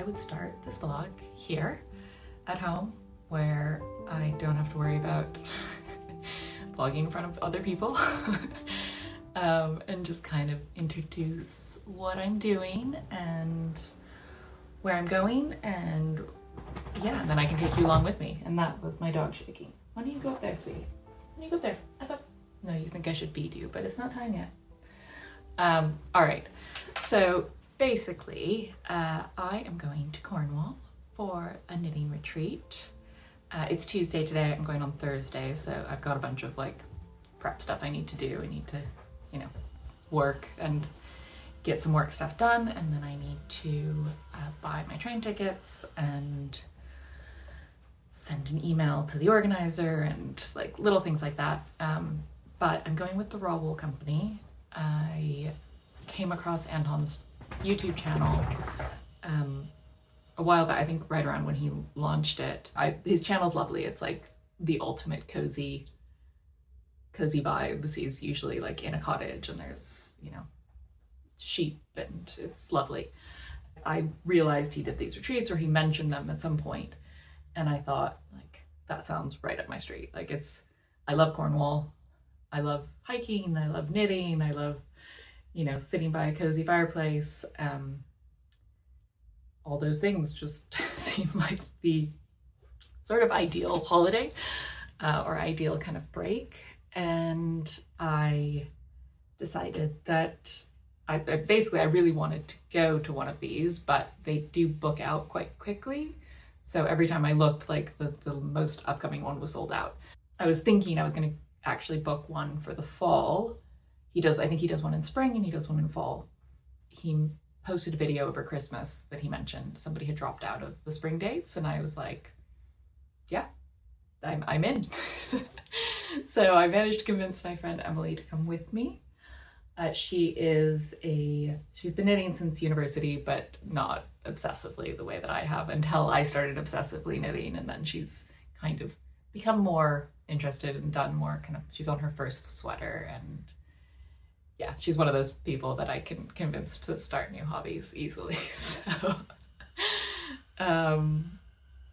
would start this vlog here at home where I don't have to worry about vlogging in front of other people and just kind of introduce what I'm doing and where I'm going, and yeah, then I can take you along with me. And that was my dog shaking. Why don't you go up there, sweetie? Why don't you go up there? I thought, no, you think I should feed you, but it's not time yet. All right, so basically, I am going to Cornwall for a knitting retreat. It's Tuesday today, I'm going on Thursday, so I've got a bunch of like prep stuff I need to do. I need to, you know, work and get some work stuff done, and then I need to buy my train tickets and send an email to the organizer and like little things like that. But I'm going with the Raw Wool Company. I came across Anton's YouTube channel a while back, I think right around when he launched it. His channel's lovely. It's like the ultimate cozy vibes. He's usually like in a cottage and there's, you know, sheep, and it's lovely. I realized he did these retreats, or he mentioned them at some point, and I thought, like, that sounds right up my street. Like, I love Cornwall. I love hiking, I love knitting, I love, you know, sitting by a cozy fireplace. All those things just seem like the sort of ideal holiday or ideal kind of break. And I decided that I really wanted to go to one of these, but they do book out quite quickly. So every time I looked, like the most upcoming one was sold out. I was thinking I was going to actually book one for the fall. I think he does one in spring and he does one in fall. He posted a video over Christmas that he mentioned somebody had dropped out of the spring dates, and I was like, yeah, I'm in. So I managed to convince my friend Emily to come with me. She's been knitting since university, but not obsessively the way that I have until I started obsessively knitting, and then she's kind of become more interested and done more she's on her first sweater, and yeah, she's one of those people that I can convince to start new hobbies easily. So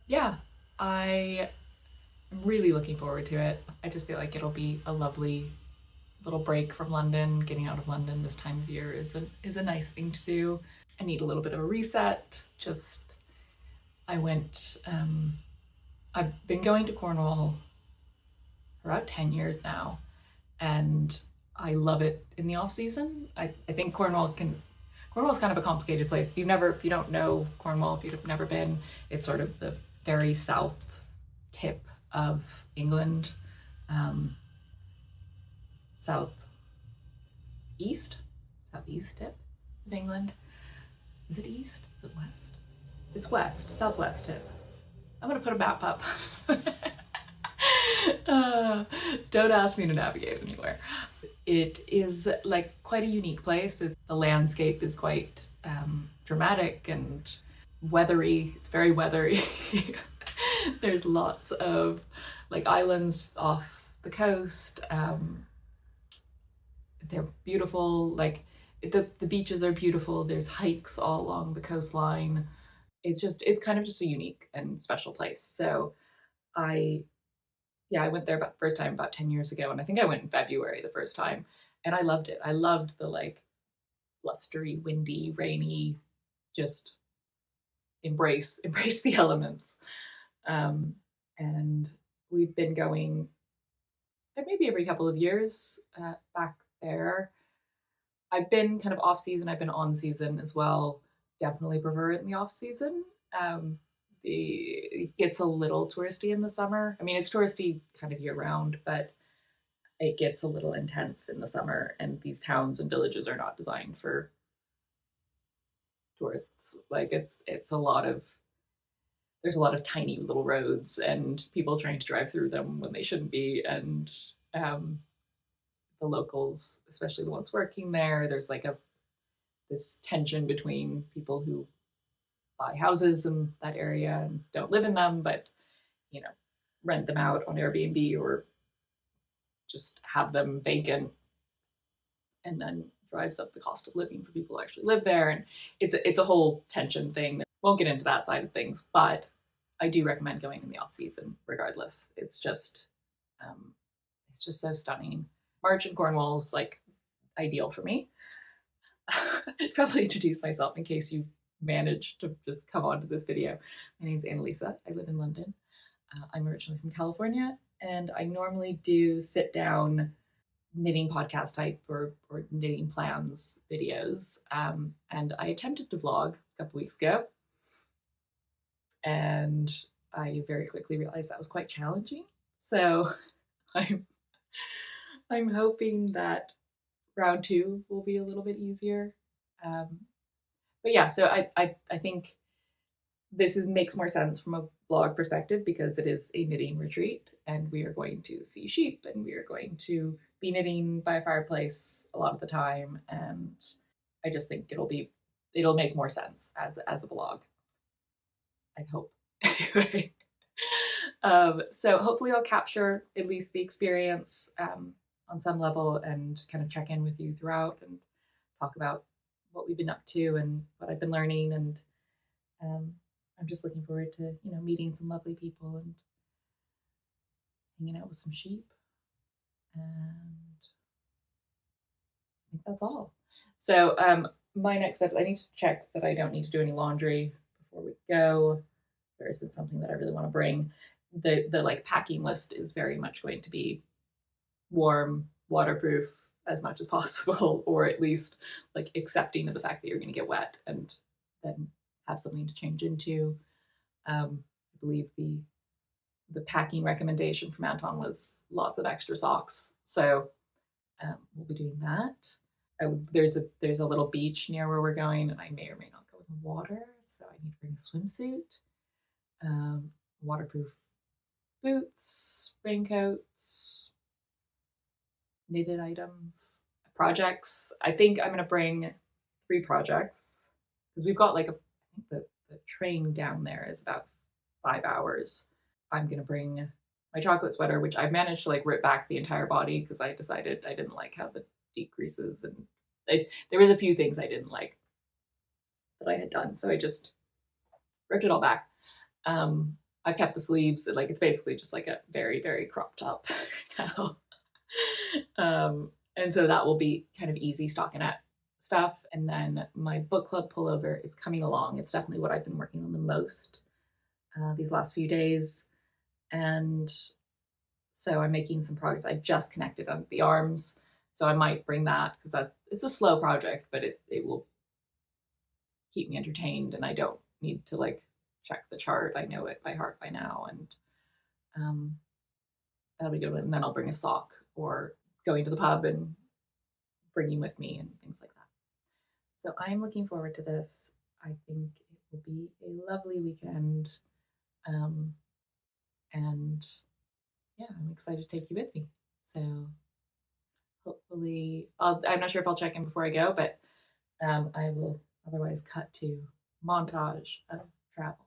yeah, I am really looking forward to it. I just feel like it'll be a lovely little break from London. Getting out of London this time of year is a nice thing to do. I need a little bit of a reset. I've been going to Cornwall for about 10 years now, and I love it in the off season. I think Cornwall's kind of a complicated place. If you don't know Cornwall, if you've never been, it's sort of the very south tip of England. Southeast tip of England. Is it east? Is it west? It's west, southwest tip. I'm gonna put a map up. Don't ask me to navigate anywhere. It is like quite a unique place. The landscape is quite dramatic and weathery. It's very weathery. There's lots of like islands off the coast. They're beautiful. Like the beaches are beautiful. There's hikes all along the coastline. It's kind of just a unique and special place. So I went there first time about 10 years ago, and I think I went in February the first time, and I loved it. I loved the like blustery, windy, rainy, just embrace the elements. And we've been going maybe every couple of years back there. I've been kind of off season, I've been on season as well. Definitely prefer it in the off season. It gets a little touristy in the summer. I mean, it's touristy kind of year round, but it gets a little intense in the summer, and these towns and villages are not designed for tourists. Like there's a lot of tiny little roads and people trying to drive through them when they shouldn't be, and the locals, especially the ones working there, there's like this tension between people who buy houses in that area and don't live in them, but, you know, rent them out on Airbnb or just have them vacant and then drives up the cost of living for people who actually live there, and it's a whole tension thing. Won't get into that side of things, but I do recommend going in the off season regardless. It's just so stunning. March in Cornwall is like ideal for me. I'd probably introduce myself in case you managed to just come onto this video. My name's Annalisa. I live in London. I'm originally from California, and I normally do sit down knitting podcast type or knitting plans videos. And I attempted to vlog a couple weeks ago, and I very quickly realized that was quite challenging. So I'm hoping that round 2 will be a little bit easier. But yeah, so I think this makes more sense from a vlog perspective because it is a knitting retreat, and we are going to see sheep, and we are going to be knitting by a fireplace a lot of the time, and I just think it'll make more sense as a vlog. I hope. Anyway, so hopefully I'll capture at least the experience on some level and kind of check in with you throughout and talk about what we've been up to and what I've been learning. And I'm just looking forward to, meeting some lovely people and hanging out with some sheep. And I think that's all. So my next step, I need to check that I don't need to do any laundry before we go. There isn't something that I really want to bring. The like packing list is very much going to be warm, waterproof as much as possible, or at least like accepting of the fact that you're going to get wet and then have something to change into. I believe the packing recommendation from Anton was lots of extra socks, so we'll be doing that. There's a little beach near where we're going, and I may or may not go in the water, so I need to bring a swimsuit, waterproof boots, raincoats, knitted items, projects. I think I'm going to bring 3 projects because we've got I think the train down there is about 5 hours. I'm going to bring my chocolate sweater, which I've managed to rip back the entire body because I decided I didn't like how the deep creases, and there was a few things I didn't like that I had done, so I just ripped it all back. I've kept the sleeves, it's basically just like a very, very crop top now. And so that will be kind of easy stockinette stuff. And then my book club pullover is coming along. It's definitely what I've been working on the most these last few days. And so I'm making some progress. I just connected on the arms, so I might bring that because it's a slow project, but it will keep me entertained, and I don't need to check the chart. I know it by heart by now, and that'll be good. And then I'll bring a sock or going to the pub and bringing with me and things like that. So I'm looking forward to this. I think it will be a lovely weekend. And yeah, I'm excited to take you with me. So hopefully, I'm not sure if I'll check in before I go, but I will otherwise cut to montage of travel.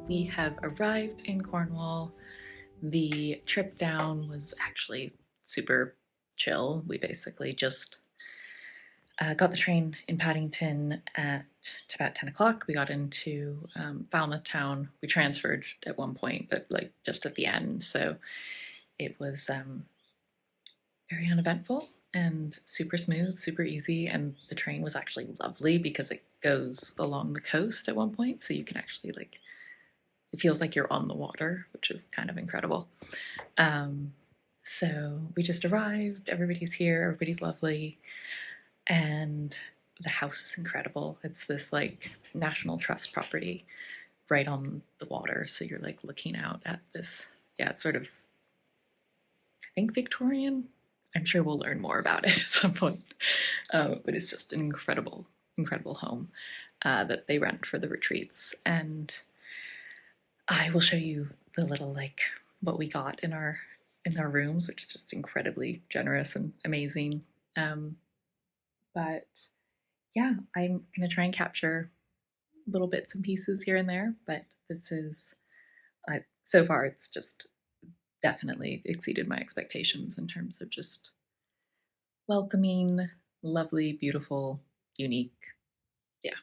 we have arrived in Cornwall. The trip down was actually super chill. We basically just got the train in Paddington at about 10 o'clock. We got into Falmouth town. We transferred at one point, but like just at the end. So it was very uneventful and super smooth, super easy. And the train was actually lovely because it goes along the coast at one point. So you can actually it feels like you're on the water, which is kind of incredible. So we just arrived, everybody's here, everybody's lovely, and the house is incredible. It's this National Trust property right on the water, so you're looking out at this, it's sort of, I think, Victorian. I'm sure we'll learn more about it at some point, but it's just an incredible, incredible home that they rent for the retreats. And I will show you the little what we got in our rooms, which is just incredibly generous and amazing. But yeah, I'm gonna try and capture little bits and pieces here and there, but this is so far it's just definitely exceeded my expectations in terms of just welcoming, lovely, beautiful, unique. Yeah,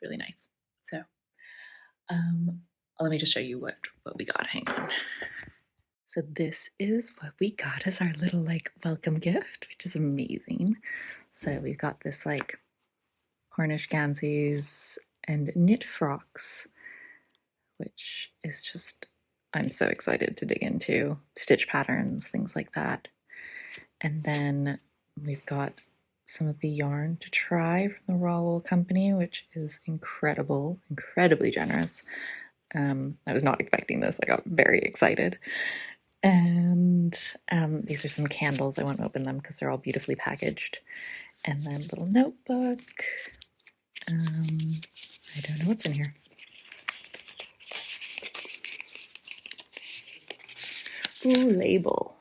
really nice. So let me just show you what we got. Hang on. So this is what we got as our little welcome gift, which is amazing. So we've got this Cornish Ganseys and knit frocks, which is just, I'm so excited to dig into stitch patterns, things like that. And then we've got some of the yarn to try from the Raw Wool Company, which is incredible, incredibly generous. I was not expecting this. I got very excited. And these are some candles. I won't open them because they're all beautifully packaged. And then a little notebook. I don't know what's in here. Ooh, label.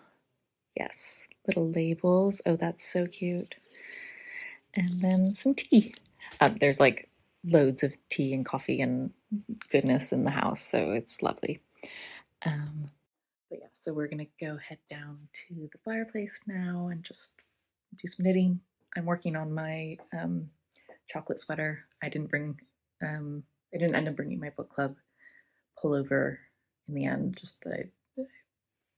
Yes, little labels. Oh, that's so cute. And then some tea. There's loads of tea and coffee and goodness in the house, so it's lovely. But yeah, so we're gonna go head down to the fireplace now and just do some knitting. I'm working on my chocolate sweater. I didn't end up bringing my book club pullover in the end. Just I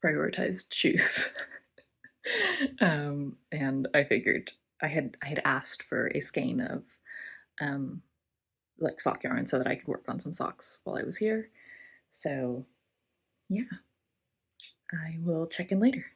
prioritized shoes. And I figured I had asked for a skein of sock yarn so that I could work on some socks while I was here. So yeah, I will check in later.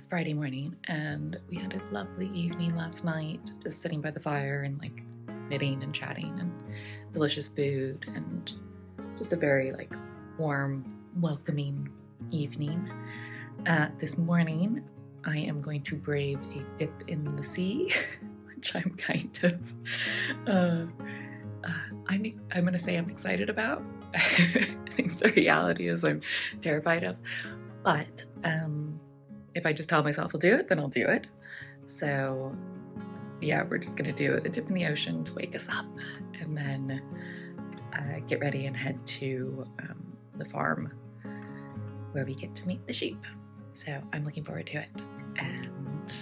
Friday morning, and we had a lovely evening last night, just sitting by the fire and knitting and chatting and delicious food, and just a very warm, welcoming evening. This morning I am going to brave a dip in the sea, which I'm kind of I'm gonna say I'm excited about. I think the reality is I'm terrified of, but if I just tell myself I'll do it, then I'll do it. So yeah, we're just gonna do a dip in the ocean to wake us up, and then get ready and head to the farm where we get to meet the sheep. So I'm looking forward to it. And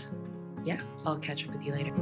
yeah, I'll catch up with you later.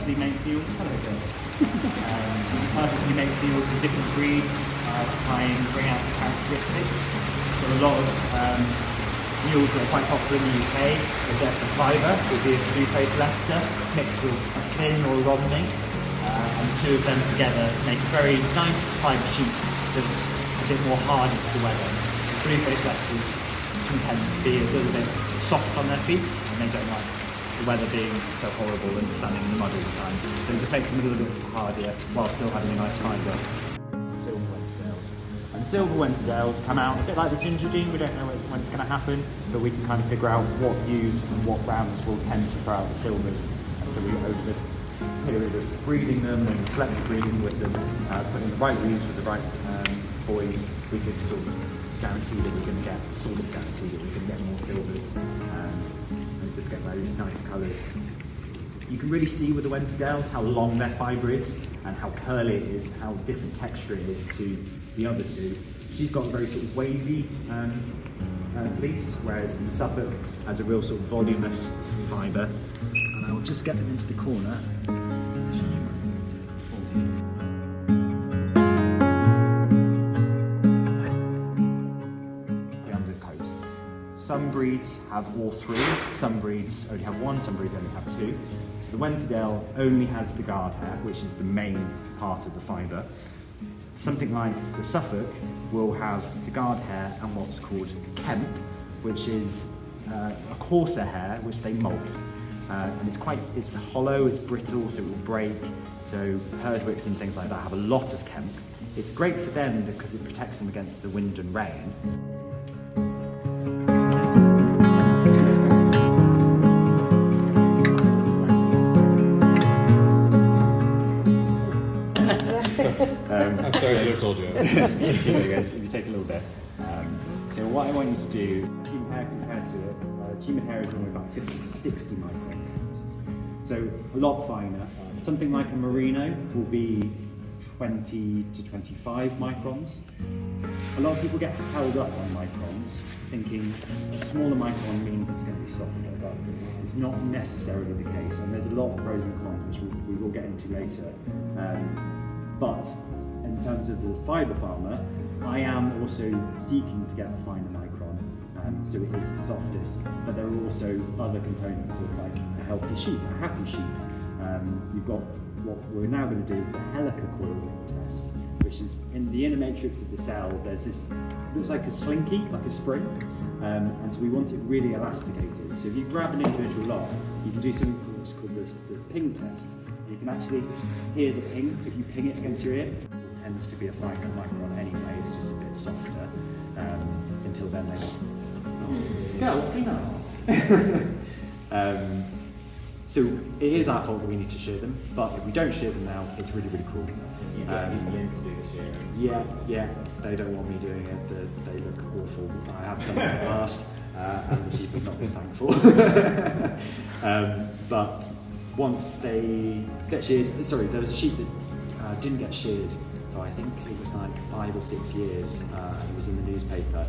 purposely make deals. Hello, guys. We purposely make deals with different breeds to try and bring out the characteristics. So a lot of mules that are quite popular in the UK are there for fibre, would be a blue-faced Leicester mixed with a Kin or a Romney, and the two of them together make a very nice fibre sheep that's a bit more hardy to the weather. Blue-faced Leicesters can tend to be a little bit soft on their feet, and they don't like the weather being so horrible and standing in the mud all the time. So it just makes them a little bit hardier while still having a nice fibre. Silver Wensleydales. And the Silver Wensleydales come out a bit like the Ginger Dean. We don't know when it's going to happen, but we can kind of figure out what ewes and what rams will tend to throw out the silvers. And so we, over the period of breeding them and selective breeding with them, putting the right ewes with the right boys, we could sort of guarantee that we're going to get, more silvers and just get those nice colours. You can really see with the Wensleydales how long their fibre is and how curly it is and how different texture it is to the other two. She's got a very sort of wavy fleece, whereas the Suffolk has a real sort of voluminous fibre. And I'll just get them into the corner. Some breeds have all three, some breeds only have one, some breeds only have two. So the Wensleydale only has the guard hair, which is the main part of the fibre. Something like the Suffolk will have the guard hair and what's called kemp, which is a coarser hair which they molt. And it's hollow, it's brittle, so it will break. So Herdwicks and things like that have a lot of kemp. It's great for them because it protects them against the wind and rain. I'm sorry, I should have told you. Here you go, so if you take a little bit. So what I want you to do, human hair compared to it, human hair is normally about 50 to 60 microns. So a lot finer. Something like a merino will be 20 to 25 microns. A lot of people get held up on microns, thinking a smaller micron means it's going to be softer, but it's not necessarily the case. And there's a lot of pros and cons, which we will get into later. But in terms of the fibre farmer, I am also seeking to get a finer micron, so it is the softest, but there are also other components of like a healthy sheep, a happy sheep. You've got what we're now going to do is the helica coil test, which is in the inner matrix of the cell, there's this, looks like a slinky, like a spring, and so we want it really elasticated. So if you grab an individual lot, you can do something called the ping test. You can actually hear the ping. If you ping it against your ear, it tends to be a finer micron anyway, it's just a bit softer. Until then they go, girls, be nice. So it is our fault that we need to shear them, but if we don't shear them now, it's really, really cool. You don't need them to do the shearing. Yeah, they don't want me doing it, they look awful. I have done it in the past, and the sheep have not been thankful. But once they get sheared, sorry, there was a sheep that didn't get sheared for I think it was like 5 or 6 years, and it was in the newspaper,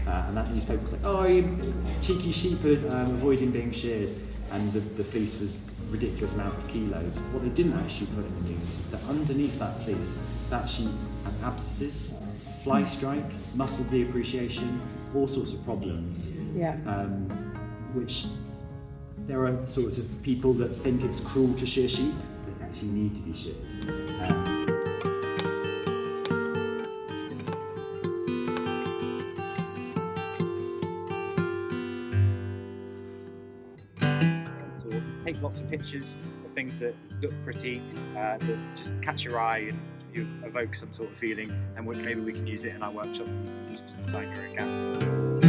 and that newspaper was like, oh, you cheeky sheep are avoiding being sheared, and the fleece was a ridiculous amount of kilos. What they didn't actually put in the news is that underneath that fleece, that sheep had abscesses, fly strike, muscle depreciation, all sorts of problems. Yeah. Which there are sorts of people that think it's cruel to shear sheep, they actually need to be sheared. Take lots of pictures of things that look pretty, that just catch your eye and you evoke some sort of feeling, and maybe we can use it in our workshop and use to design your own gown.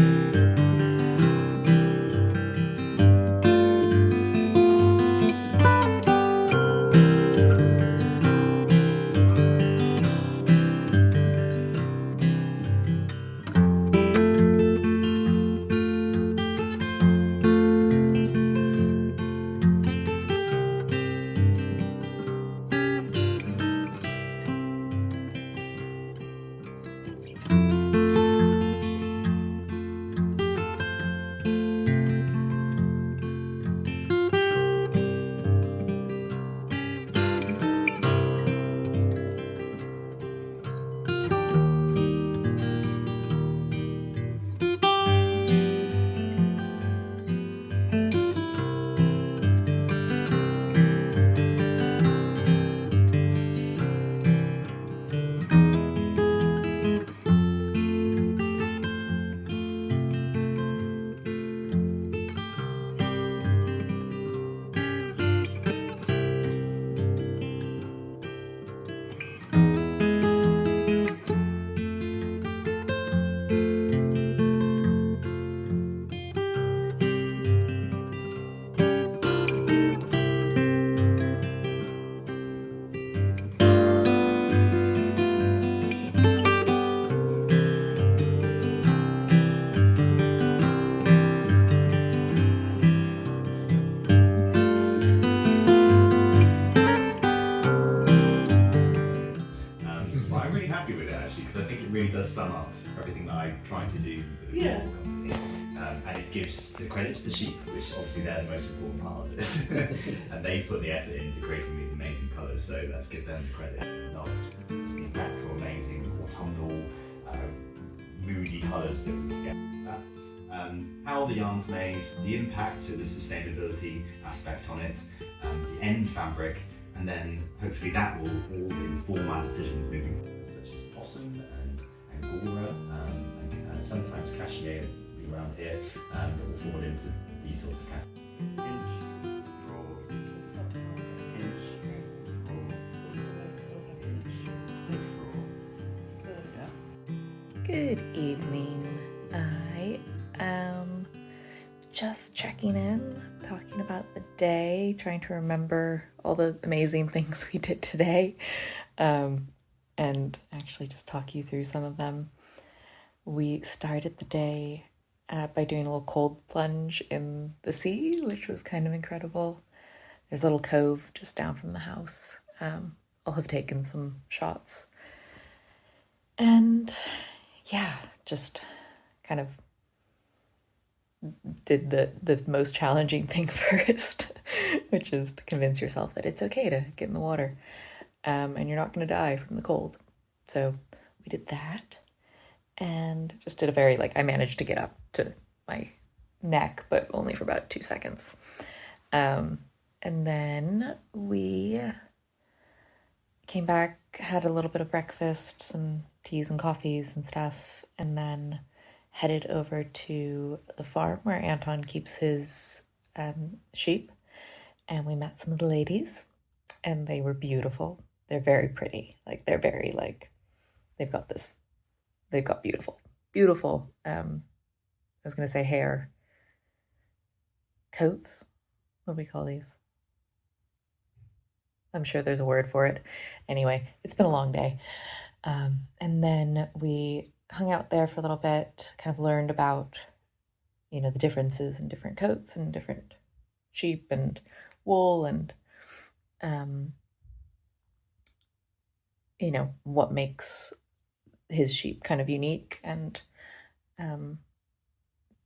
by trying to do with a global company. And it gives the credit to the sheep, which obviously they're the most important part of this. And they put the effort into creating these amazing colours, so let's give them the credit. Not just these natural, amazing, autumnal, moody colours that we get. How the yarn's made, the impact, so the sustainability aspect on it, the end fabric, and then hopefully that will all inform our decisions moving forward, such as possum and angora, and sometimes cashmere will be around here, that will fall into these sorts of categories. Good evening. I am just checking in, talking about the day, trying to remember all the amazing things we did today, and actually just talk you through some of them. We started the day by doing a little cold plunge in the sea, which was kind of incredible. There's a little cove just down from the house. I'll have taken some shots. And yeah, just kind of did the most challenging thing first, which is to convince yourself that it's okay to get in the water, and you're not going to die from the cold. So we did that, and just did a very, I managed to get up to my neck, but only for about 2 seconds. And then we came back, had a little bit of breakfast, some teas and coffees and stuff, and then headed over to the farm where Anton keeps his sheep, and we met some of the ladies, and they were beautiful. They're very pretty. They're very, they've got beautiful, I was going to say hair coats. What do we call these? I'm sure there's a word for it. Anyway, it's been a long day. And then we hung out there for a little bit, kind of learned about, the differences in different coats and different sheep and wool and, what makes his sheep kind of unique. And,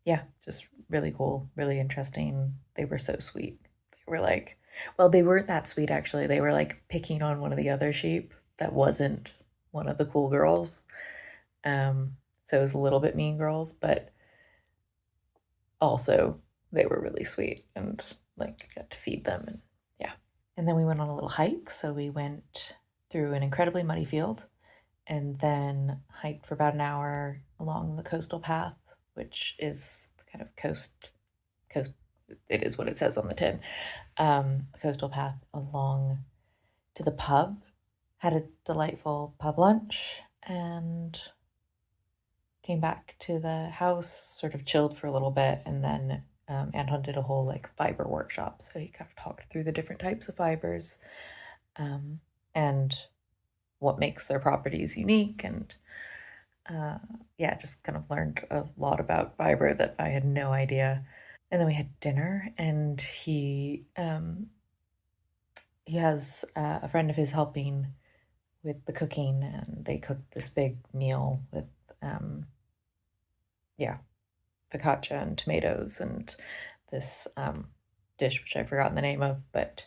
yeah, just really cool, really interesting. They were so sweet. They were well, they weren't that sweet, actually. They were picking on one of the other sheep that wasn't one of the cool girls. So it was a little bit Mean Girls, but also they were really sweet, and got to feed them, and yeah. And then we went on a little hike. So we went through an incredibly muddy field and then hiked for about an hour along the coastal path, which is kind of coast, it is what it says on the tin. The coastal path along to the pub, had a delightful pub lunch, and came back to the house, sort of chilled for a little bit, and then Anton did a whole fiber workshop. So he kind of talked through the different types of fibers, and what makes their properties unique, and just kind of learned a lot about fiber that I had no idea. And then we had dinner, and he has a friend of his helping with the cooking, and they cooked this big meal with focaccia and tomatoes and this dish which I've forgotten the name of, but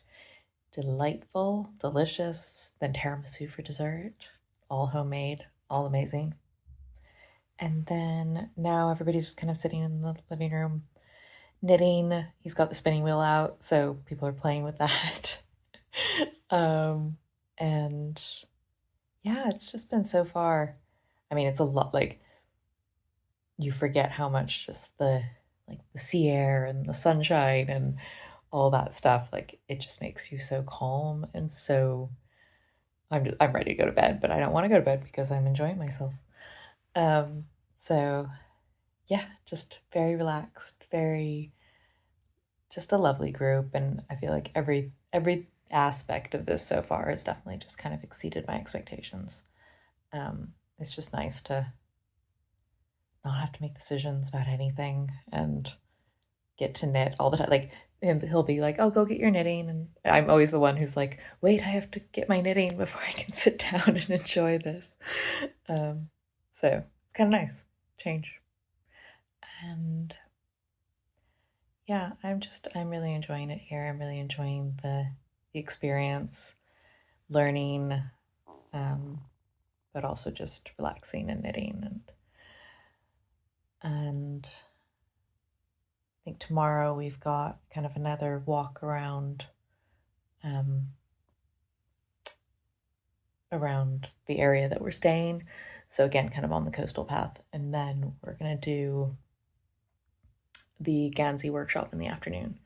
delightful, delicious. Then tiramisu for dessert, all homemade, all amazing. And then now everybody's just kind of sitting in the living room knitting. He's got the spinning wheel out, so people are playing with that. And yeah, it's just been so far. I mean, it's a lot. You forget how much just the sea air and the sunshine and all that stuff, it just makes you so calm, and so I'm ready to go to bed, but I don't want to go to bed because I'm enjoying myself. So yeah, just very relaxed, just a lovely group, and I feel like every aspect of this so far has definitely just kind of exceeded my expectations. It's just nice to not have to make decisions about anything and get to knit all the time. And he'll be like, oh, go get your knitting. And I'm always the one who's like, wait, I have to get my knitting before I can sit down and enjoy this. So it's kind of nice. change. And yeah, I'm really enjoying it here. I'm really enjoying the experience, learning, but also just relaxing and knitting. And I think tomorrow we've got kind of another walk around the area that we're staying. So again, kind of on the coastal path. And then we're going to do the Gansey workshop in the afternoon.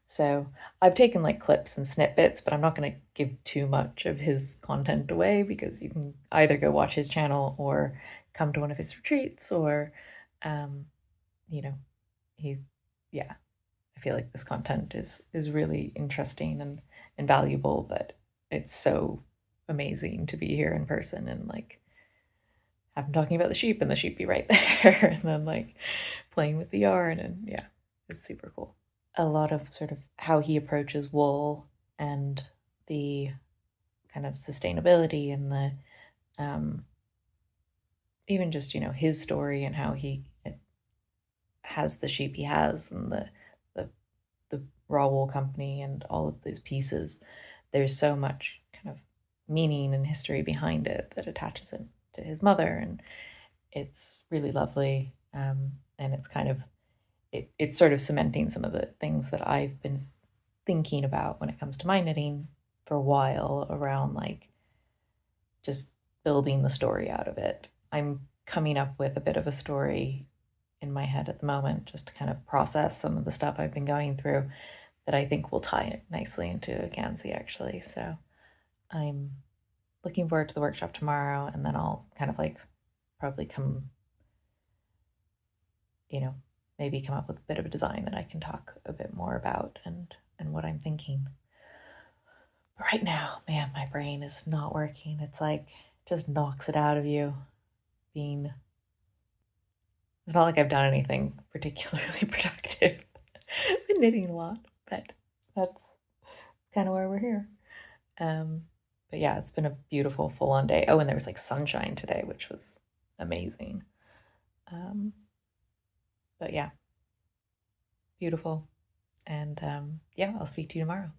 So I've taken like clips and snippets, but I'm not going to give too much of his content away because you can either go watch his channel or come to one of his retreats or, I feel like this content is really interesting and valuable, but it's so amazing to be here in person and like have him talking about the sheep and the sheep be right there and then like playing with the yarn, and yeah, it's super cool. A lot of sort of how he approaches wool and the kind of sustainability and the even just, his story and how he has the sheep he has and the raw wool company and all of these pieces. There's so much kind of meaning and history behind it that attaches it to his mother, and it's really lovely. And it's kind of it's sort of cementing some of the things that I've been thinking about when it comes to my knitting for a while around like just building the story out of it. I'm coming up with a bit of a story in my head at the moment just to kind of process some of the stuff I've been going through that I think will tie it nicely into Gansey actually. So I'm looking forward to the workshop tomorrow, and then I'll kind of like probably maybe come up with a bit of a design that I can talk a bit more about and what I'm thinking. But right now, man, my brain is not working. It's like just knocks it out of you. It's not like I've done anything particularly productive. I've been knitting a lot, but that's kind of why we're here. But yeah, it's been a beautiful full-on day. Oh, and there was like sunshine today, which was amazing. But yeah, beautiful. And yeah, I'll speak to you tomorrow.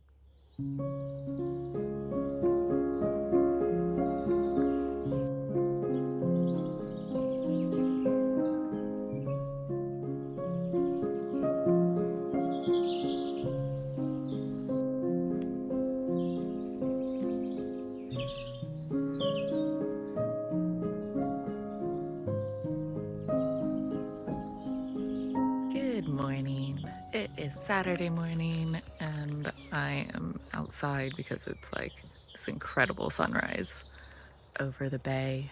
Good morning. It is Saturday morning and I am outside because it's like this incredible sunrise over the bay.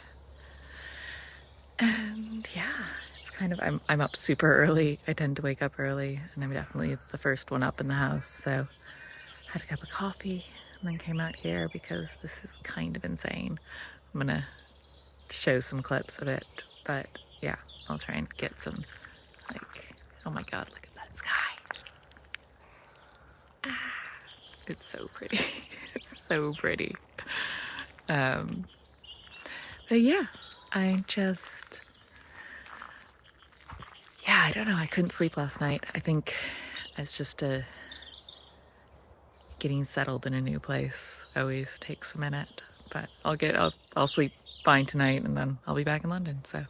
And yeah, it's kind of, I'm up super early. I tend to wake up early and I'm definitely the first one up in the house. So I had a cup of coffee and then came out here because this is kind of insane. I'm gonna show some clips of it, but yeah, I'll try and get some like, oh my God, look at that sky. It's so pretty. It's so pretty. But yeah, I don't know. I couldn't sleep last night. I think it's just getting settled in a new place always takes a minute, but I'll sleep fine tonight and then I'll be back in London. So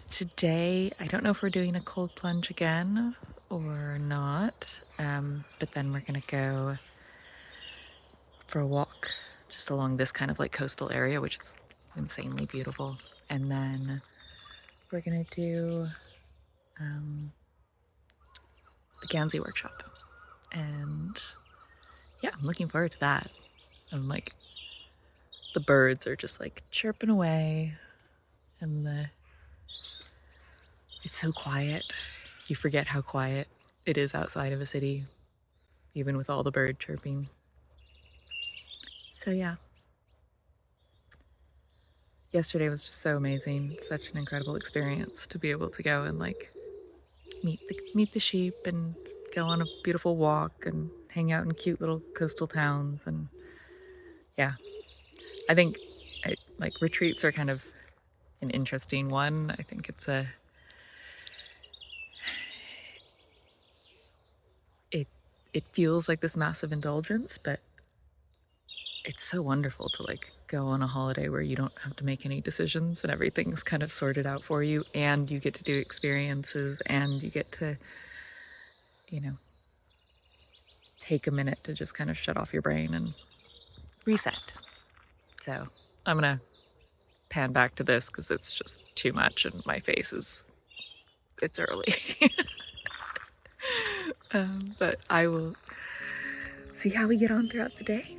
today, I don't know if we're doing a cold plunge again or not, but then we're gonna go for a walk just along this kind of like coastal area, which is insanely beautiful. And then we're gonna do the Gansey workshop. And yeah, I'm looking forward to that. I'm like, the birds are just like chirping away and it's so quiet. You forget how quiet it is outside of a city, even with all the bird chirping. So yeah. Yesterday was just so amazing. Such an incredible experience to be able to go and like meet the sheep and go on a beautiful walk and hang out in cute little coastal towns. And yeah, I think like retreats are kind of an interesting one. I think it's it feels like this massive indulgence, but it's so wonderful to like go on a holiday where you don't have to make any decisions and everything's kind of sorted out for you, and you get to do experiences, and you get to, you know, take a minute to just kind of shut off your brain and reset. So I'm gonna pan back to this because it's just too much and my face is, it's early. But I will see how we get on throughout the day.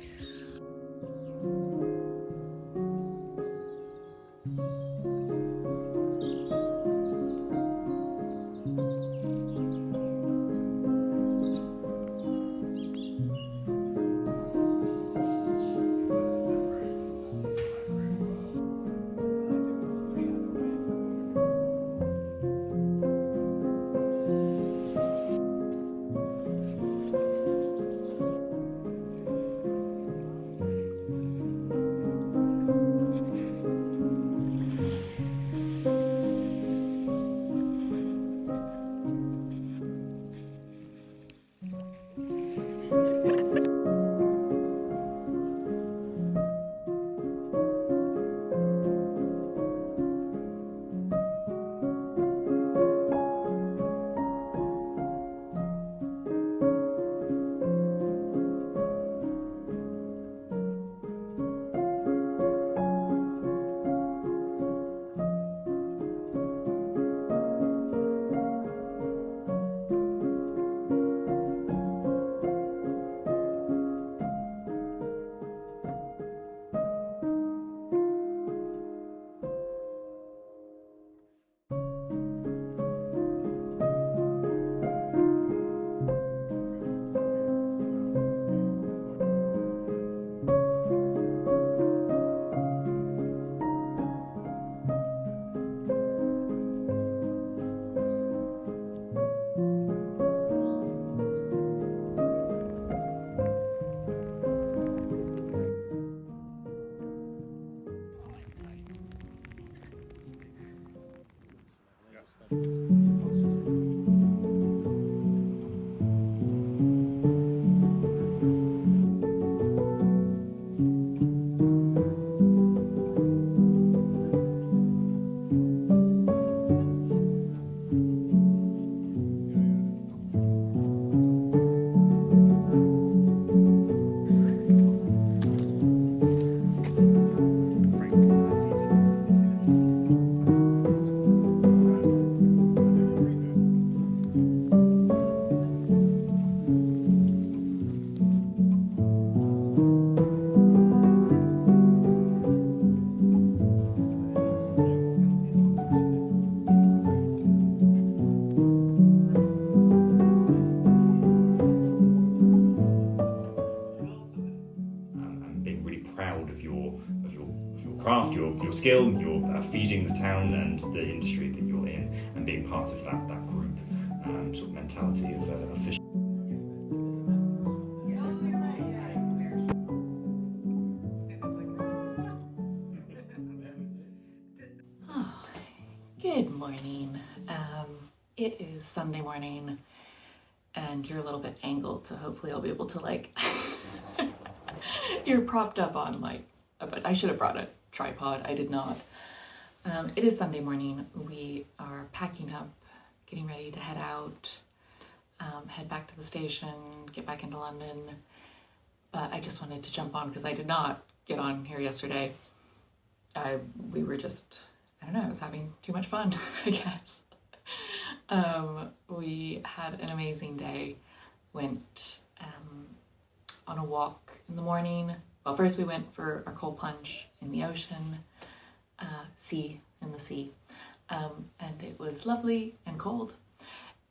craft, your skill, you're feeding the town and the industry that you're in, and being part of that group sort of mentality of fishing. Oh, good morning. It is Sunday morning and you're a little bit angled, so hopefully I'll be able to like you're propped up on like, but I should have brought a tripod. I did not. It is Sunday morning. We are packing up, getting ready to head out, head back to the station, get back into London. But I just wanted to jump on because I did not get on here yesterday. We were just, I don't know, I was having too much fun, I guess. We had an amazing day. Went on a walk in the morning. Well, first we went for our cold plunge in the ocean, in the sea, and it was lovely and cold.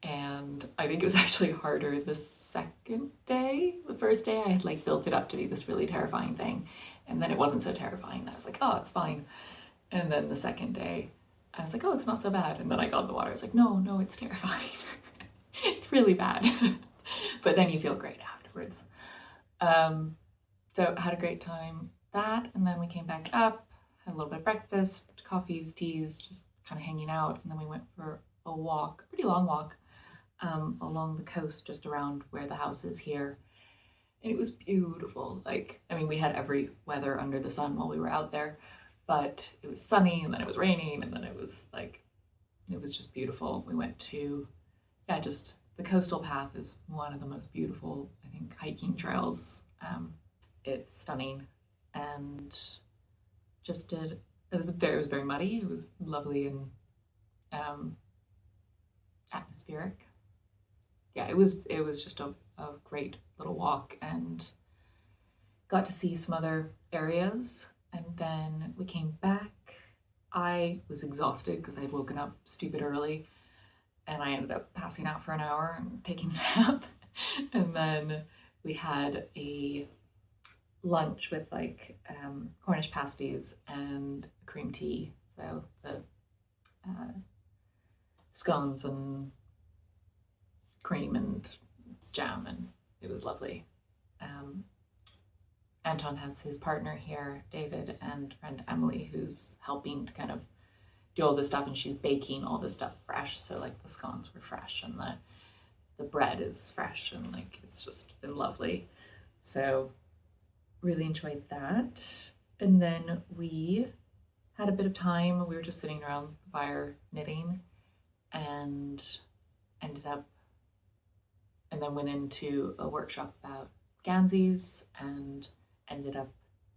And I think it was actually harder the second day. The first day I had like built it up to be this really terrifying thing, and then it wasn't so terrifying. I was like, oh, it's fine. And then the second day I was like, oh, it's not so bad. And then I got in the water. I was like, no, it's terrifying. It's really bad. But then you feel great afterwards. So I had a great time that, and then we came back up, had a little bit of breakfast, coffees, teas, just kind of hanging out. And then we went for a walk, a pretty long walk, along the coast, just around where the house is here. And it was beautiful. Like, I mean, we had every weather under the sun while we were out there, but it was sunny and then it was raining and then it was like, it was just beautiful. We went to, yeah, just the coastal path is one of the most beautiful, I think, hiking trails. It's stunning, and just did, it was very muddy. It was lovely and atmospheric. Yeah, it was just a great little walk, and got to see some other areas. And then we came back. I was exhausted because I had woken up stupid early, and I ended up passing out for an hour and taking a nap. And then we had a lunch with like Cornish pasties and cream tea. So the scones and cream and jam, and it was lovely. Anton has his partner here, David, and friend Emily, who's helping to kind of do all this stuff, and she's baking all this stuff fresh. So like the scones were fresh and the bread is fresh, and like it's just been lovely. So really enjoyed that. And then we had a bit of time. We were just sitting around the fire knitting, and then went into a workshop about Ganseys and ended up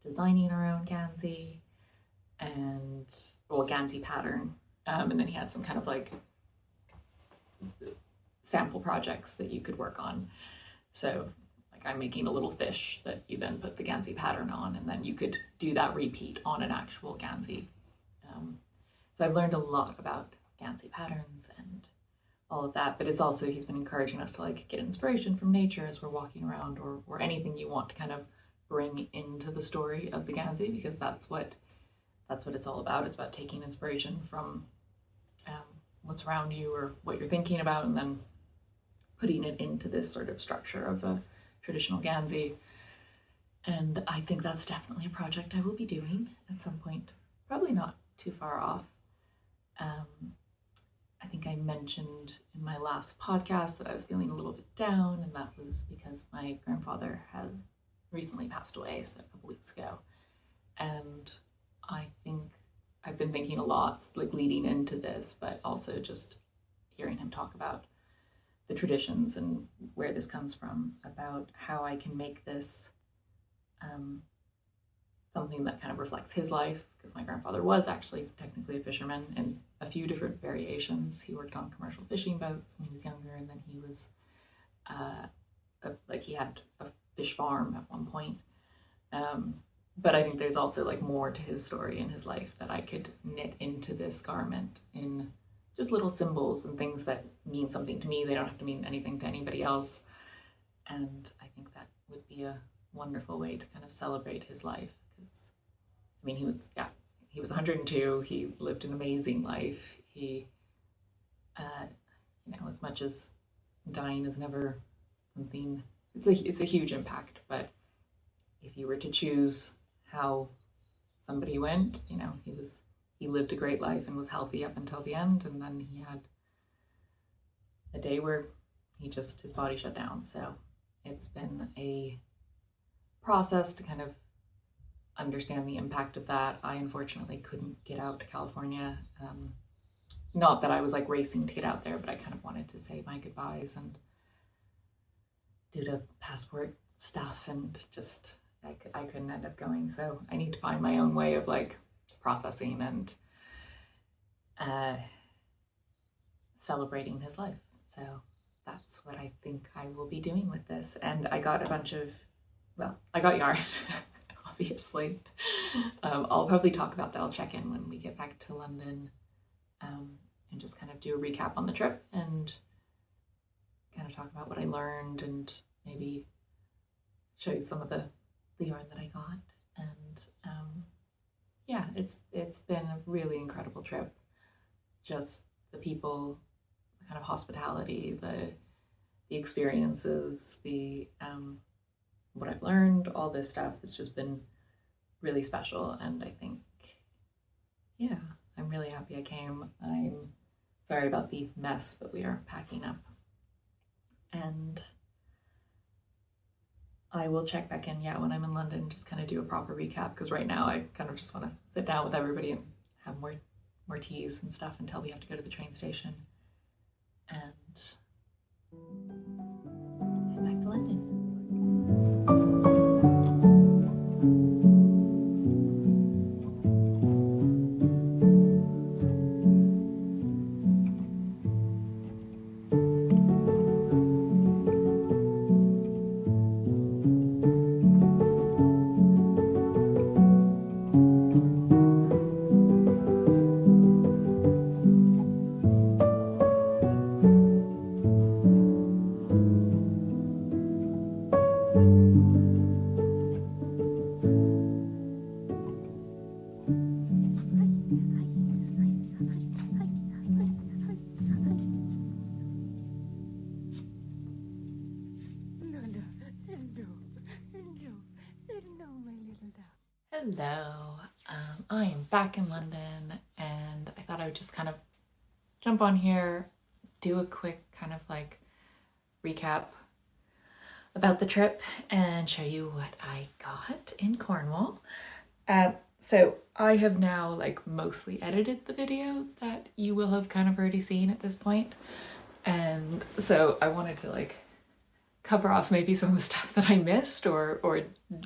designing our own Gansey and, well, Gansey pattern. And then he had some kind of like sample projects that you could work on. So like I'm making a little fish that you then put the Gansey pattern on, and then you could do that repeat on an actual Gansey. So I've learned a lot about Gansey patterns and all of that, but it's also, he's been encouraging us to like get inspiration from nature as we're walking around, or anything you want to kind of bring into the story of the Gansey, because that's what it's all about. It's about taking inspiration from what's around you or what you're thinking about, and then putting it into this sort of structure of a traditional Gansey. And I think that's definitely a project I will be doing at some point, probably not too far off. I think I mentioned in my last podcast that I was feeling a little bit down, and that was because my grandfather has recently passed away, so a couple weeks ago. And I think I've been thinking a lot, like leading into this, but also just hearing him talk about the traditions and where this comes from, about how I can make this something that kind of reflects his life, because my grandfather was actually technically a fisherman in a few different variations. He worked on commercial fishing boats when he was younger, and then he was he had a fish farm at one point. But I think there's also like more to his story and his life that I could knit into this garment in just little symbols and things that mean something to me. They don't have to mean anything to anybody else. And I think that would be a wonderful way to kind of celebrate his life. Because, I mean, he was 102. He lived an amazing life. He, as much as dying is never something, it's a huge impact, but if you were to choose how somebody went, he lived a great life and was healthy up until the end, and then he had a day where his body shut down. So it's been a process to kind of understand the impact of that. I unfortunately couldn't get out to California. Not that I was like racing to get out there, but I kind of wanted to say my goodbyes and do the passport stuff, and just I couldn't end up going. So I need to find my own way of like processing and celebrating his life. So that's what I think I will be doing with this. And I got I got yarn, obviously. I'll probably talk about that. I'll check in when we get back to London, and just kind of do a recap on the trip and kind of talk about what I learned, and maybe show you some of the yarn that I got. And it's been a really incredible trip. Just the people, the kind of hospitality, the experiences, the what I've learned, all this stuff has just been really special. And I think yeah, I'm really happy I came. I'm sorry about the mess, but we are packing up. And I will check back in, yeah, when I'm in London, just kind of do a proper recap, because right now I kind of just want to sit down with everybody and have more teas and stuff until we have to go to the train station and head back to London. Hello, I am back in London, and I thought I would just kind of jump on here, do a quick kind of like recap about the trip and show you what I got in Cornwall. So I have now like mostly edited the video that you will have kind of already seen at this point. And so I wanted to like cover off maybe some of the stuff that I missed or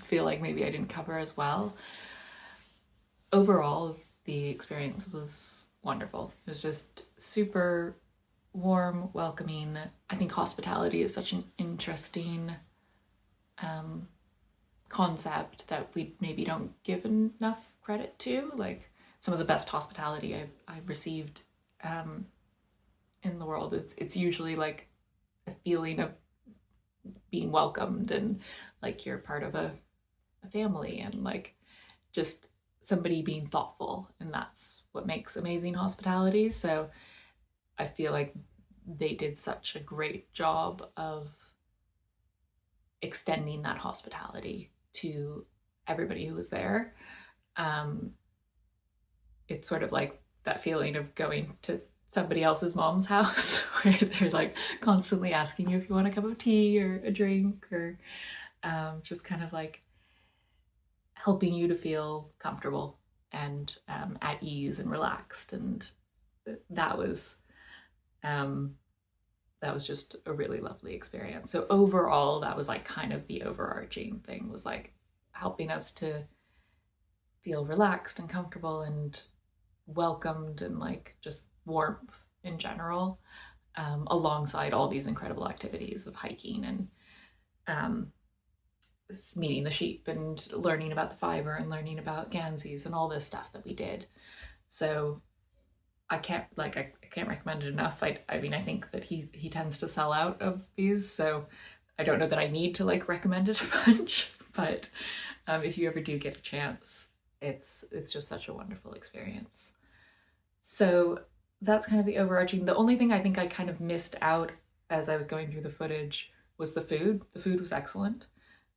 feel like maybe I didn't cover as well. Overall, the experience was wonderful. It was just super warm, welcoming. I think hospitality is such an interesting concept that we maybe don't give enough credit to. Like some of the best hospitality I've received in the world, it's usually like a feeling of being welcomed and like you're part of a family and like just somebody being thoughtful, and that's what makes amazing hospitality. So I feel like they did such a great job of extending that hospitality to everybody who was there. It's sort of like that feeling of going to somebody else's mom's house where they're like constantly asking you if you want a cup of tea or a drink, or just kind of like helping you to feel comfortable and at ease and relaxed. And that was just a really lovely experience. So overall, that was like kind of the overarching thing, was like helping us to feel relaxed and comfortable and welcomed and like just warmth in general, alongside all these incredible activities of hiking and meeting the sheep and learning about the fiber and learning about Ganseys and all this stuff that we did. So I can't recommend it enough. I mean, I think that he tends to sell out of these, so I don't know that I need to like recommend it a bunch, but if you ever do get a chance, it's just such a wonderful experience. So that's kind of the overarching. The only thing I think I kind of missed out as I was going through the footage was the food. The food was excellent.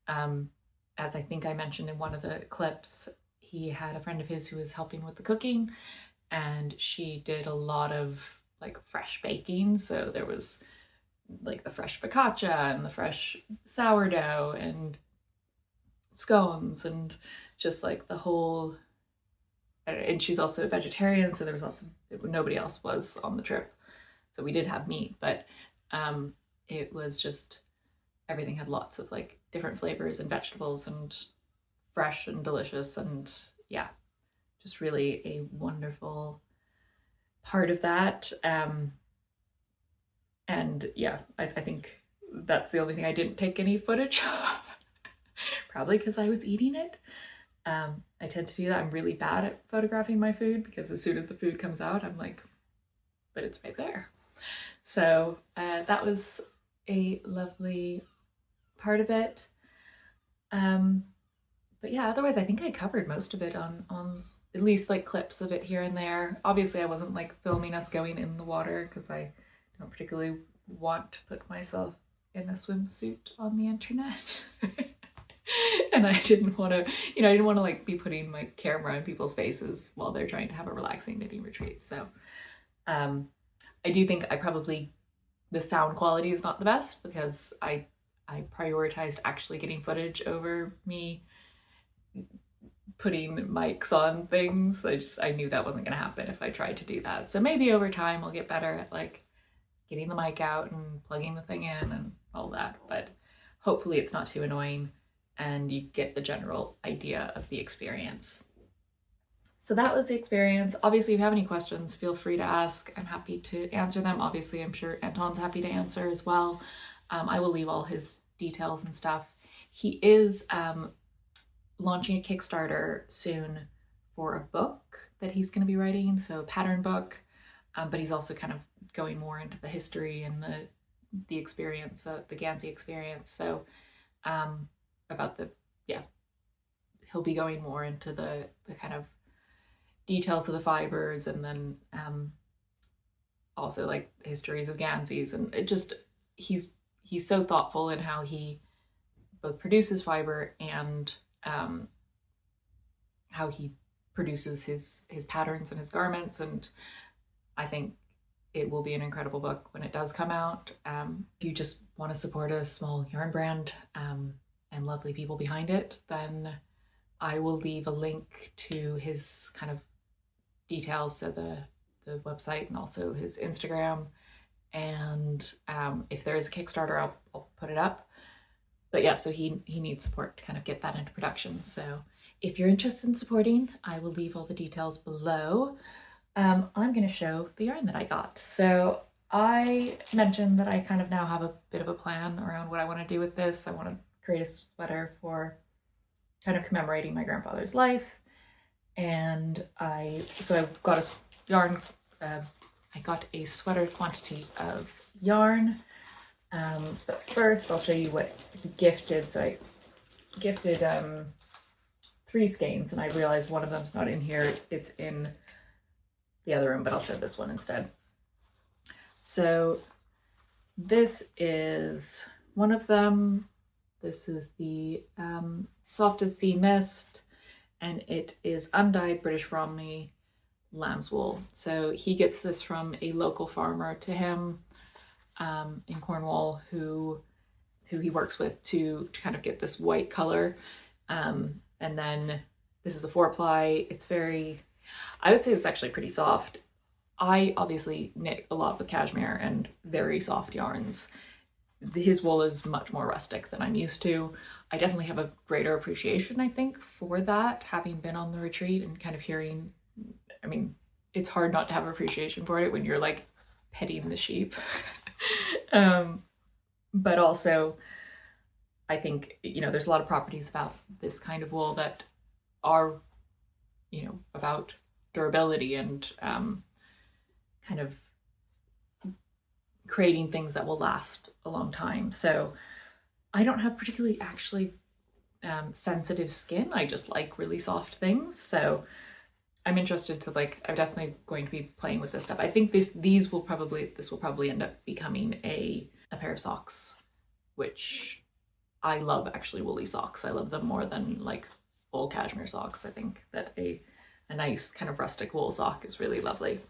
As I think I mentioned in one of the clips, he had a friend of his who was helping with the cooking, and she did a lot of like fresh baking. So there was like the fresh focaccia and the fresh sourdough and scones and just like the whole, and she's also a vegetarian, so there was lots of, nobody else was on the trip, so we did have meat, but it was just, everything had lots of like different flavors and vegetables and fresh and delicious, and yeah, just really a wonderful part of that. And yeah, I think that's the only thing I didn't take any footage of, probably because I was eating it. I tend to do that. I'm really bad at photographing my food because as soon as the food comes out, I'm like, but it's right there. So that was a lovely part of it. But yeah, otherwise I think I covered most of it on at least like clips of it here and there. Obviously I wasn't like filming us going in the water because I don't particularly want to put myself in a swimsuit on the internet. And I didn't want to, you know, I didn't want to like be putting my camera in people's faces while they're trying to have a relaxing knitting retreat. So I do think the sound quality is not the best because I prioritized actually getting footage over me putting mics on things. I knew that wasn't going to happen if I tried to do that. So maybe over time I'll get better at like getting the mic out and plugging the thing in and all that. But hopefully it's not too annoying and you get the general idea of the experience. So that was the experience. Obviously, if you have any questions, feel free to ask. I'm happy to answer them. Obviously, I'm sure Anton's happy to answer as well. I will leave all his details and stuff. He is launching a Kickstarter soon for a book that he's going to be writing, so a pattern book, but he's also kind of going more into the history and the experience, the Gansey experience. So he'll be going more into the kind of details of the fibers, and then also like histories of Ganseys, and it just he's so thoughtful in how he both produces fiber and how he produces his patterns and his garments. And I think it will be an incredible book when it does come out. If you just want to support a small yarn brand and lovely people behind it, then I will leave a link to his kind of details, so the website and also his Instagram. And if there is a Kickstarter, I'll put it up. But yeah, so he needs support to kind of get that into production. So if you're interested in supporting, I will leave all the details below. I'm going to show the yarn that I got. So I mentioned that I kind of now have a bit of a plan around what I want to do with this. I want to create a sweater for kind of commemorating my grandfather's life. And I got a yarn, I got a sweater quantity of yarn. But first I'll show you what he gifted. So I gifted 3 skeins, and I realized one of them's not in here. It's in the other room, but I'll show this one instead. So this is one of them. This is the Soft as Sea Mist, and it is undyed British Romney lamb's wool. So he gets this from a local farmer to him in Cornwall who he works with to kind of get this white color. And then this is a 4-ply. It's very, I would say it's actually pretty soft. I obviously knit a lot with cashmere and very soft yarns. His wool is much more rustic than I'm used to. I definitely have a greater appreciation, I think, for that, having been on the retreat and kind of hearing, I mean, it's hard not to have appreciation for it when you're like petting the sheep. But also, I think, you know, there's a lot of properties about this kind of wool that are, you know, about durability and kind of creating things that will last a long time. So I don't have particularly actually sensitive skin. I just like really soft things. So I'm interested to I'm definitely going to be playing with this stuff. I think this will probably end up becoming a pair of socks, which I love actually woolly socks. I love them more than like full cashmere socks. I think that a nice kind of rustic wool sock is really lovely.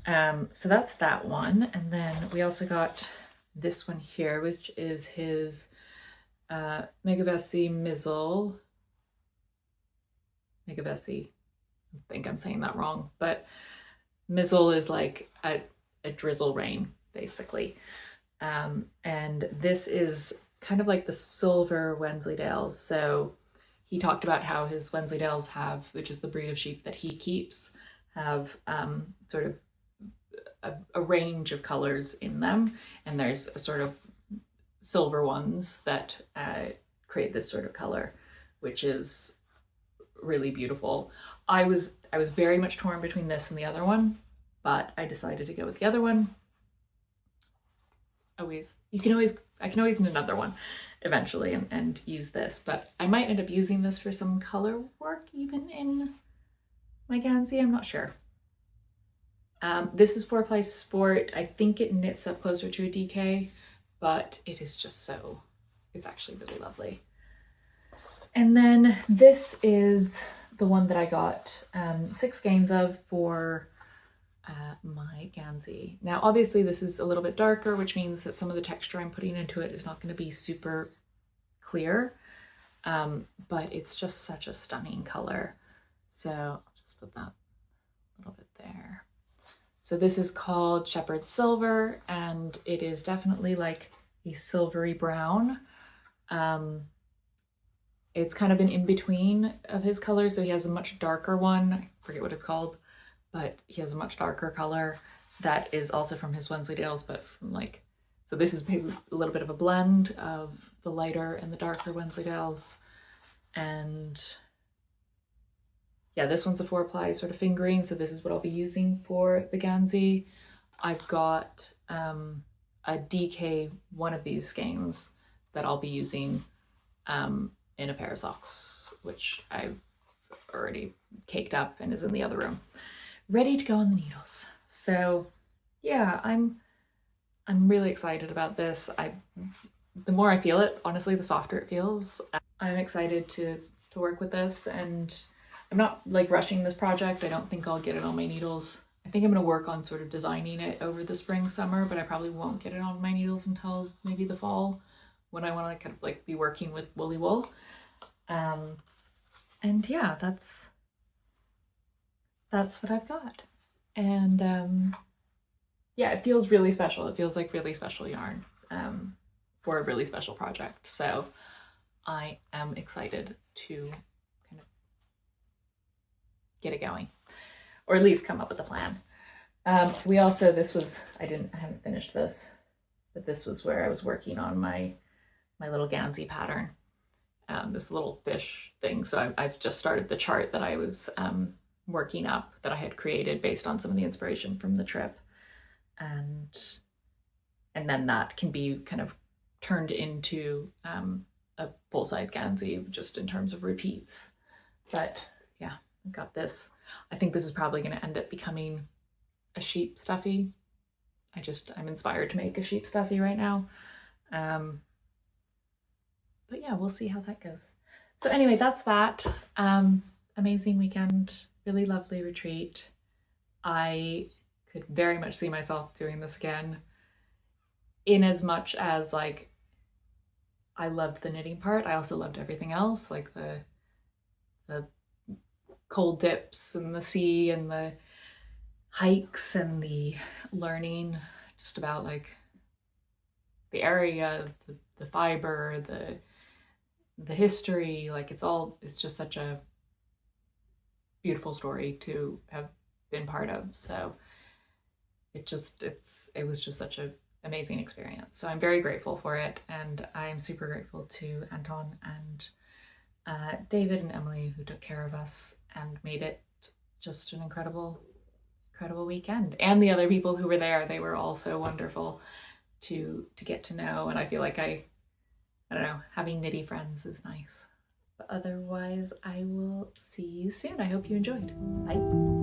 So that's that one. And then we also got this one here, which is his Megavesi Mizzle. Megavesi, I think I'm saying that wrong, but Mizzle is like a drizzle rain, basically. And this is kind of like the silver Wensleydales. So he talked about how his Wensleydales have, which is the breed of sheep that he keeps, have sort of a range of colors in them, and there's a sort of silver ones that create this sort of color, which is really beautiful. I was very much torn between this and the other one, but I decided to go with the other one. I can always need another one eventually and use this, but I might end up using this for some color work even in my Gansey, I'm not sure. This is 4-ply Sport. I think it knits up closer to a DK, but it is just it's actually really lovely. And then this is the one that I got 6 skeins of for my Gansey. Now obviously this is a little bit darker, which means that some of the texture I'm putting into it is not going to be super clear, but it's just such a stunning color. So I'll just put that a little bit there. So this is called Shepherd Silver, and it is definitely like a silvery brown. It's kind of an in-between of his colors. So he has a much darker one, I forget what it's called, but he has a much darker color that is also from his Wensleydales, but from like, so this is maybe a little bit of a blend of the lighter and the darker Wensleydales. And yeah, this one's a 4-ply sort of fingering, so this is what I'll be using for the Gansey. I've got a DK one of these skeins that I'll be using in a pair of socks, which I've already caked up and is in the other room, ready to go on the needles. So yeah, I'm really excited about this. The more I feel it, honestly, the softer it feels. I'm excited to work with this, and I'm not like rushing this project. I don't think I'll get it on my needles. I think I'm going to work on sort of designing it over the spring, summer, but I probably won't get it on my needles until maybe the fall, when I want to kind of like be working with woolly wool. And yeah, that's what I've got. And yeah, it feels really special. It feels like really special yarn for a really special project. So I am excited to kind of get it going, or at least come up with a plan. We also, I haven't finished this, but this was where I was working on my little Gansey pattern, this little fish thing. So I've just started the chart that I was working up, that I had created based on some of the inspiration from the trip. And then that can be kind of turned into a full-size Gansey, just in terms of repeats. But yeah, I've got this. I think this is probably going to end up becoming a sheep stuffy. I'm inspired to make a sheep stuffy right now. But yeah, we'll see how that goes. So anyway, that's that. Amazing weekend, really lovely retreat. I could very much see myself doing this again, in as much as like I loved the knitting part. I also loved everything else, like the cold dips and the sea and the hikes and the learning just about like the area, the fiber, the history. Like it's just such a beautiful story to have been part of. So it was just such an amazing experience. So I'm very grateful for it, and I'm super grateful to Anton and David and Emily, who took care of us and made it just an incredible weekend. And the other people who were there, they were all so wonderful to get to know. And I feel like I don't know, having knitty friends is nice. But otherwise, I will see you soon. I hope you enjoyed. Bye.